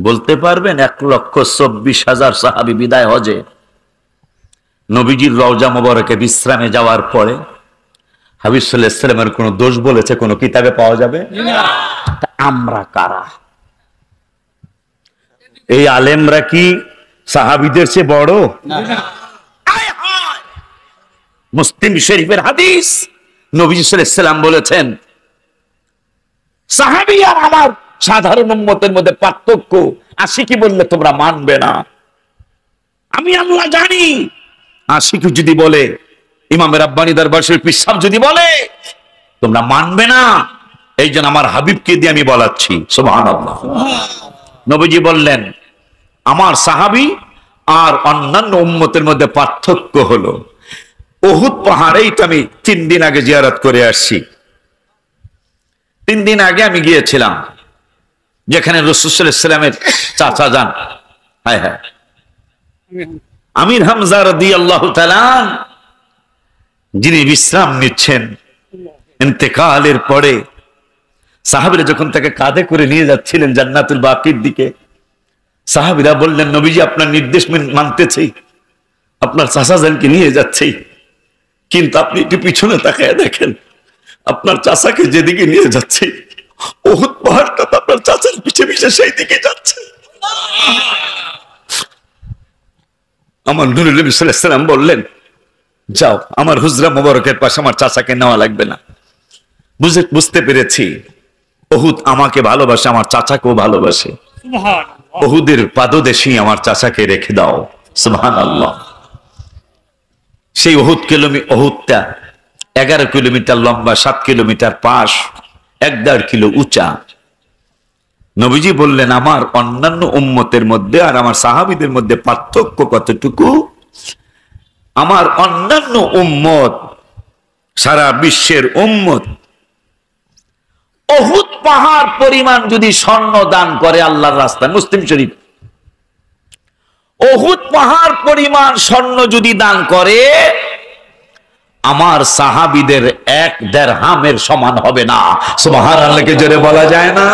বলতে পারবেন 1,24,000 সাহাবী বিদায় হজে নবীজির রওজা মোবারকে বিশ্রামে যাওয়ার পরে হাবিব সাল্লাল্লাহু আলাইহি ওয়াসাল্লামের কোন দোষ বলেছে কোন কিতাবে পাওয়া যাবে না। আমরা কারা? এই আলেমরা কি সাহাবীদের চেয়ে বড় না? মুসলিম শরীফের হাদিস, নবী সাল্লাল্লাহু আলাইহি ওয়াসাল্লাম বলেছেন সাহাবী আর আমার সাধারণ উম্মতের মধ্যে পার্থক্য আশিকি বললে তোমরা মানবে না। আমি আল্লাহ জানি, আশিকি যদি বলে, ইমাম রাব্বানী দরবার শরীফ পিসাব যদি বলে, তোমরা মানবে না। এই জন্য আমার হাবিবকে দিয়ে আমি বলাচ্ছি। সুবহানাল্লাহ। নবীজি বললেন আমার সাহাবী আর অন্যান্য উম্মতের মধ্যে পার্থক্য হলো উহুদ পাহাড়। এইটা আমি 3 দিন আগে জিয়ারত করে আসছি। 3 দিন আগে আমি গিয়েছিলাম যেখানে রাসূল সাল্লাল্লাহু আলাইহি ওয়াসাল্লামের চাচা যান, হ্যাঁ হ্যাঁ, আমির হামজা রাদিয়াল্লাহু তাআলা, যিনি বিশ্রাম নিচ্ছেন ইন্তেকালের পরে সাহাবীরা যখন তাকে কাঁধে করে নিয়ে যাচ্ছিলেন জান্নাতুল বাকির দিকে, সাহাবীরা বললেন নবীজি আপনার নির্দেশ মানতেছি, আপনার চাচা যানকে নিয়ে যাচ্ছি, কিন্তু আপনি একটু পিছনে তাকায় দেখেন আপনার চাচাকে যেদিকে নিয়ে যাচ্ছে উহুদ পাহাড়টা তো আপনার চাচার পিছে পিছে সেই দিকে যাচ্ছে। আমার নূরে নবী সাল্লাল্লাহু আলাইহি ওয়াসাল্লাম বললেন যাও, আমার হুজরা মোবারকের পাশে আমার চাচাকে নেওয়া লাগবে না। বুঝতে পেরেছি উহুদ আমাকে ভালোবাসে, আমার চাচাকেও ভালোবাসে। উহুদের পাদদেশে আমার চাচাকে রেখে দাও। সুবহানাল্লাহ। সেই উহুদটা 11 কিলোমিটার লম্বা, 7 কিলোমিটার পাশ, 1.5 কিলো উঁচা। নবীজি বললেন আমার অন্যান্য উম্মতের মধ্যে আর আমার সাহাবীদের মধ্যে পার্থক্য কতটুকু? আমার অন্যান্য উম্মত, সারা বিশ্বের উম্মত উহুদ পাহাড় পরিমাণ যদি স্বর্ণ দান করে আল্লাহর রাস্তায়, মুসলিম শরীফ, উহুদ পাহাড় পরিমাণ স্বর্ণ যদি দান করে আমার সাহাবীদের 1 দিরহামের সমান হবে না। সুবহানাল্লাহকে জোরে বলা যায় না?